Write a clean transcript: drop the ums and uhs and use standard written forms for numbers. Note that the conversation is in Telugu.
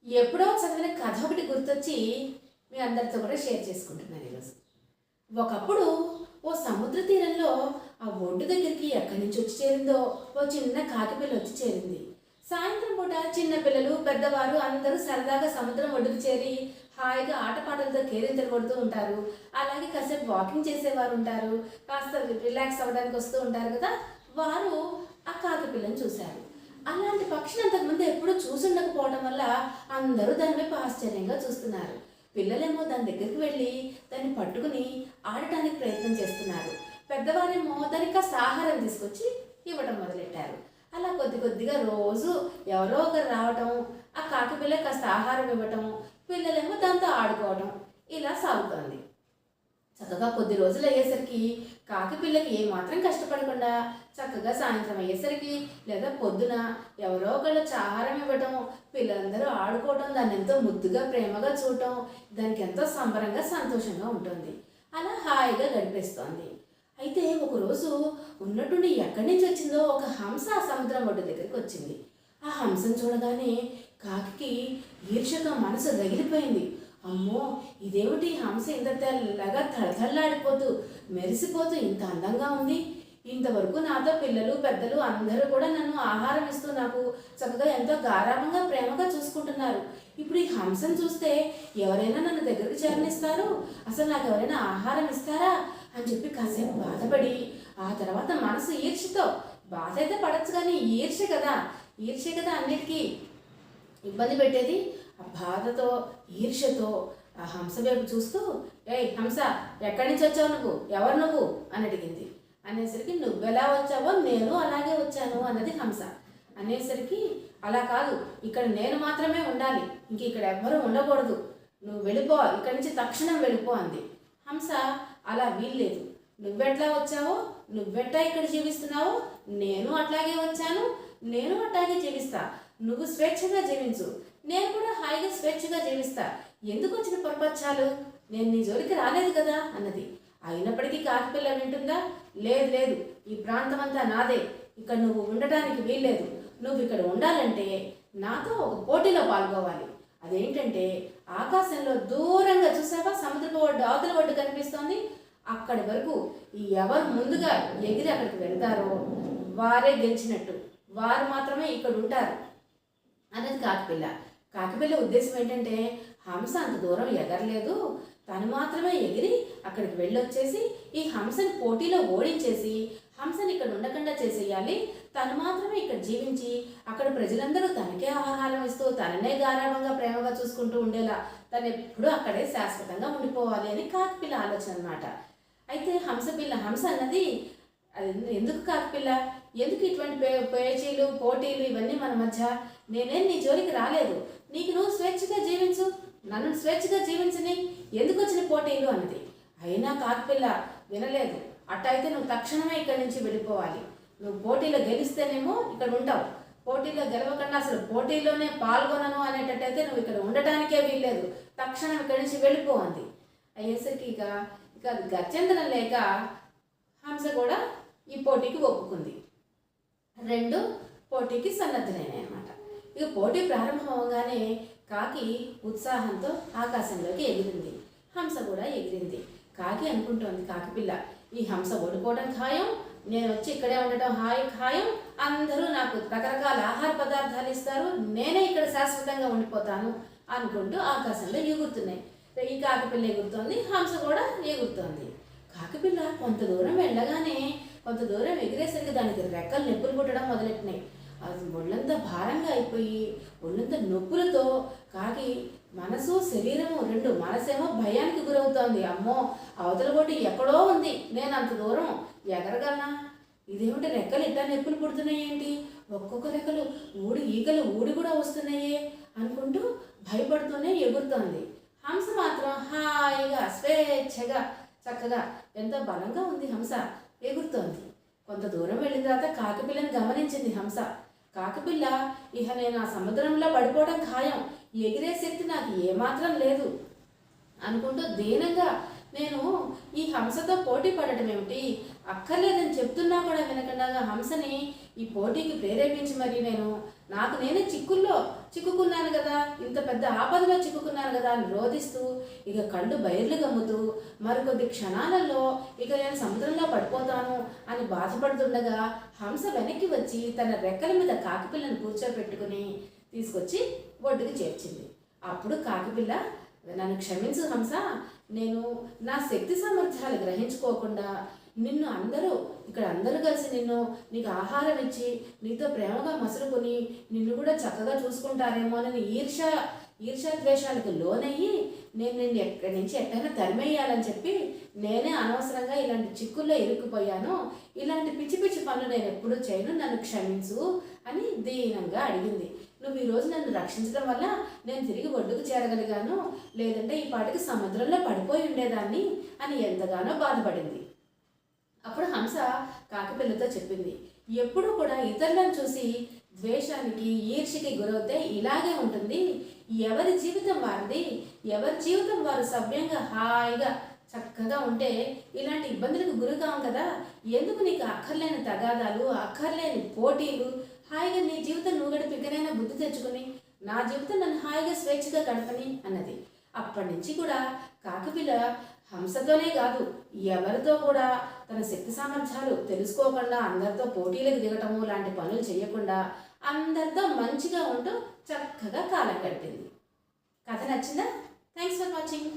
ఎప్పుడో చదివిన కథ ఒకటి గుర్తొచ్చి మీ అందరితో కూడా షేర్ చేసుకుంటున్నాను ఈరోజు. ఒకప్పుడు ఓ సముద్ర తీరంలో ఆ ఒడ్డు దగ్గరికి ఎక్కడి నుంచి వచ్చి చేరిందో ఓ చిన్న కాకిపిల్ల వచ్చి చేరింది. సాయంత్రం పూట చిన్న పిల్లలు పెద్దవారు అందరూ సరదాగా సముద్రం ఒడ్డుకు చేరి హాయిగా ఆటపాటలతో కేరింతలు కొడుతూ ఉంటారు. అలాగే కాసేపు వాకింగ్ చేసేవారు ఉంటారు, కాస్త రిలాక్స్ అవ్వడానికి వస్తూ ఉంటారు కదా. వారు ఆ కాకిపిల్లని చూశారు. అలాంటి పక్షిని అంతకుముందు ఎప్పుడూ చూసుండకపోవడం వల్ల అందరూ దాని వైపు ఆశ్చర్యంగా చూస్తున్నారు. పిల్లలేమో దాని దగ్గరికి వెళ్ళి దాన్ని పట్టుకుని ఆడటానికి ప్రయత్నం చేస్తున్నారు. పెద్దవారేమో దానికి కాస్త ఆహారం తీసుకొచ్చి ఇవ్వడం మొదలెట్టారు. అలా కొద్ది కొద్దిగా రోజు ఎవరో ఒకరు రావటం, ఆ కాకిపిల్ల కాస్త ఆహారం ఇవ్వటం, పిల్లలేమో దాంతో ఆడుకోవడం, ఇలా సాగుతోంది. చక్కగా కొద్ది రోజులు అయ్యేసరికి కాకిపిల్లకి ఏమాత్రం కష్టపడకుండా చక్కగా సాయంత్రం అయ్యేసరికి లేదా పొద్దున ఎవరో ఒకళ్ళు ఆహారం ఇవ్వటం, పిల్లలందరూ ఆడుకోవటం, దాన్ని ఎంతో ముద్దుగా ప్రేమగా చూడటం దానికి ఎంతో సంబరంగా సంతోషంగా ఉంటుంది. అలా హాయిగా గడిపేస్తోంది. అయితే ఒకరోజు ఉన్నట్టుండి ఎక్కడి నుంచి వచ్చిందో ఒక హంస ఆ సముద్రం ఒడ్డు దగ్గరికి వచ్చింది. ఆ హంసను చూడగానే కాకి ఈర్ష్యగా మనసు రగిలిపోయింది. అమ్మో, ఇదేమిటి హంస ఇంత తెల్లగా తళతళలాడిపోతూ మెరిసిపోతూ ఇంత అందంగా ఉంది. ఇంతవరకు నాతో పిల్లలు పెద్దలు అందరూ కూడా నన్ను ఆహారం ఇస్తూ నాకు చక్కగా ఎంతో గారాభంగా ప్రేమగా చూసుకుంటున్నారు. ఇప్పుడు ఈ హంసను చూస్తే ఎవరైనా నన్ను దగ్గరికి చేరనిస్తారు, అసలు నాకు ఎవరైనా ఆహారం ఇస్తారా అని చెప్పి కాసేపు బాధపడి ఆ తర్వాత మనసు ఈర్ష్యతో, బాధ అయితే పడచ్చు కానీ ఈర్ష్య కదా అన్నిటికీ ఇబ్బంది పెట్టేది. ఆ బాధతో ఈర్ష్యతో ఆ హంస వైపు చూస్తూ, ఏయ్ హంస, ఎక్కడి నుంచి వచ్చావు నువ్వు, ఎవరు నువ్వు అని అడిగింది. అనేసరికి నువ్వెలా వచ్చావో నేను అలాగే వచ్చాను అన్నది హంస. అనేసరికి అలా కాదు, ఇక్కడ నేను మాత్రమే ఉండాలి, ఇంక ఇక్కడ ఎవ్వరూ ఉండకూడదు, నువ్వు వెళ్ళిపో, ఇక్కడి నుంచి తక్షణం వెళ్ళిపో అంది. హంస అలా వీల్లేదు, నువ్వెట్లా వచ్చావో నువ్వెట్లా ఇక్కడ జీవిస్తున్నావో నేను అట్లాగే వచ్చాను, నేను అట్లాగే జీవిస్తా, నువ్వు స్వేచ్ఛగా జీవించు, నేను కూడా హాయిగా స్వేచ్ఛగా జీవిస్తా, ఎందుకు వచ్చిన పొరపచ్చాలు, నేను నీ జోలికి రాలేదు కదా అన్నది. అయినప్పటికీ కాకిపిల్ల వింటుందా? లేదు లేదు, ఈ ప్రాంతం అంతా నాదే, ఇక్కడ నువ్వు ఉండటానికి వీల్లేదు, నువ్వు ఇక్కడ ఉండాలంటే నాతో ఒక పోటీలో పాల్గొవాలి. అదేంటంటే ఆకాశంలో దూరంగా చూసావా సముద్రపు ఒడ్డు, అవతల ఒడ్డు కనిపిస్తోంది, అక్కడి వరకు ఎవరు ముందుగా ఎగిరి అక్కడికి వెళ్తారో వారే గెలిచినట్టు, వారు మాత్రమే ఇక్కడ ఉంటారు అన్నది కాకిపిల్ల. కాకిపిల్ల ఉద్దేశం ఏంటంటే హంస అంత దూరం ఎగరలేదు, తను మాత్రమే ఎగిరి అక్కడికి వెళ్ళొచ్చేసి ఈ హంసని పోటీలో ఓడించేసి హంసని ఇక్కడ ఉండకుండా చేసేయాలి, తను మాత్రమే ఇక్కడ జీవించి అక్కడ ప్రజలందరూ తనకే ఆహారం ఇస్తూ తననే గారాభంగా ప్రేమగా చూసుకుంటూ ఉండేలా తను ఎప్పుడూ అక్కడే శాశ్వతంగా ఉండిపోవాలి అని కాకిపిల్ల ఆలోచన అన్నమాట. అయితే హంస అన్నది అది ఎందుకు కాకిపిల్ల, ఎందుకు ఇటువంటి పేచీలు పోటీలు ఇవన్నీ మన మధ్య, నేనేం నీ జోలికి రాలేదు, నీకు నువ్వు స్వేచ్ఛగా జీవించు, నన్ను స్వేచ్ఛగా జీవించని, ఎందుకు వచ్చిన పోటీలు అన్నది. అయినా కాకిపిల్ల వినలేదు. అట్టయితే నువ్వు తక్షణమే ఇక్కడి నుంచి వెళ్ళిపోవాలి, నువ్వు పోటీలో గెలిస్తేనేమో ఇక్కడ ఉంటావు, పోటీలో గెలవకుండా అసలు పోటీలోనే పాల్గొనను అనేటట్టయితే నువ్వు ఇక్కడ ఉండటానికే వీల్లేదు, తక్షణం ఇక్కడి నుంచి వెళ్ళిపో అంది. అయ్యేసరికి ఇక గత్యంతరం లేక హంస కూడా ఈ పోటీకి ఒప్పుకుంది. రెండు పోటీకి సన్నద్ధులైనాయి అన్నమాట. ఇక పోటీ ప్రారంభం అవగానే కాకి ఉత్సాహంతో ఆకాశంలోకి ఎగిరింది, హంస కూడా ఎగిరింది. కాకి అనుకుంటోంది కాకిపిల్ల, ఈ హంస ఓడిపోవడం ఖాయం, నేను వచ్చి ఇక్కడే ఉండటం ఖాయం, అందరూ నాకు రకరకాల ఆహార పదార్థాలు ఇస్తారు, నేనే ఇక్కడ శాశ్వతంగా ఉండిపోతాను అనుకుంటూ ఆకాశంలో ఎగురుతున్నాయి. ఈ కాకిపిల్ల ఎగురుతోంది, హంస కూడా ఎగురుతోంది. కాకిపిల్ల కొంత దూరం వెళ్ళగానే కొంత దూరం ఎగిరేసరికి దానికి రెక్కలు నొప్పులు పుట్టడం మొదలెట్టినాయి. అది ఒళ్ళంతా భారంగా అయిపోయి ఒళ్ళంతా నొప్పులతో కాకి మనసు శరీరము రెండు, మనసేమో భయానికి గురవుతోంది. అమ్మో, అవతల కొట్టి ఎక్కడో ఉంది, నేను అంత దూరం ఎగరగలనా, ఇదేమిటి రెక్కలు ఇట్టా నొప్పులు పుడుతున్నాయి ఏంటి, ఒక్కొక్క రెక్కలు ఈగలు ఊడి కూడా వస్తున్నాయే అనుకుంటూ భయపడుతూనే ఎగురుతోంది. హంస మాత్రం హాయిగా స్వేచ్ఛగా చక్కగా ఎంతో బలంగా ఉంది హంస, ఎగురుతోంది. కొంత దూరం వెళ్ళిన తర్వాత కాకిపిల్లని గమనించింది హంస. కాకిపిల్ల, ఇహ నేను ఆ సముద్రంలో పడిపోవడం ఖాయం, ఎగిరే శక్తి నాకు ఏమాత్రం లేదు అనుకుంటూ దీనంగా, నేను ఈ హంసతో పోటీ పడటం ఏమిటి, అక్కర్లేదని చెప్తున్నా కూడా వినకుండా హంసని ఈ పోటీకి ప్రేరేపించి మరి నాకు నేనే చిక్కుకున్నాను కదా, ఇంత పెద్ద ఆపదలో చిక్కుకున్నాను కదా అని రోధిస్తూ ఇక కళ్ళు బయర్లు గమ్ముతూ మరికొద్ది క్షణాలలో ఇక నేను సముద్రంలో పడిపోతాను అని బాధపడుతుండగా హంస వెనక్కి వచ్చి తన రెక్కల మీద కాకిపిల్లను కూర్చోబెట్టుకుని తీసుకొచ్చి ఒడ్డుకి చేర్చింది. అప్పుడు కాకిపిల్ల, నన్ను క్షమించు హంస, నేను నా శక్తి సామర్థ్యాలు గ్రహించుకోకుండా ఇక్కడ అందరూ కలిసి నీకు ఆహారం ఇచ్చి నీతో ప్రేమగా మసులుకొని నిన్ను కూడా చక్కగా చూసుకుంటారేమో అని ఈర్ష్యాద్వేషాలకు లోనయ్యి నేను నిన్ను ఎక్కడి నుంచి ఎట్టైనా తరిమేయాలని చెప్పి నేనే అనవసరంగా ఇలాంటి చిక్కుల్లో ఇరుక్కుపోయాను. ఇలాంటి పిచ్చి పిచ్చి పనులు నేను ఎప్పుడూ చేయను, నన్ను క్షమించు అని దీనంగా అడిగింది. నువ్వు ఈరోజు నన్ను రక్షించడం వల్ల నేను తిరిగి ఒడ్డుకు చేరగలిగాను, లేదంటే ఈ పాటికి సముద్రంలో పడిపోయి ఉండేదాన్ని అని ఎంతగానో బాధపడింది. అప్పుడు హంస కాకిపిల్లతో చెప్పింది, ఎప్పుడూ కూడా ఇతరులను చూసి ద్వేషానికి ఈర్ష్యకి గురవుతే ఇలాగే ఉంటుంది. ఎవరి జీవితం వారిది, ఎవరి జీవితం వారు సభ్యంగా హాయిగా చక్కగా ఉంటే ఇలాంటి ఇబ్బందులకు గురికాం కదా. ఎందుకు నీకు అక్కర్లేని తగాదాలు, అక్కర్లేని పోటీలు, హాయిగా నీ జీవితం నువ్వు గడిపికనైనా బుద్ధి తెచ్చుకుని నా జీవితం నన్ను హాయిగా స్వేచ్ఛగా గడపని అన్నది. అప్పటి నుంచి కూడా కాకిపిల్ల హంసతోనే కాదు ఎవరితో కూడా తన శక్తి సామర్థ్యాలు తెలుసుకోకుండా అందరితో పోటీలకు దిగటము లాంటి పనులు చేయకుండా అందరితో మంచిగా ఉంటూ చక్కగా కాలం గడిపింది. కథ నచ్చిందా? Thanks for watching.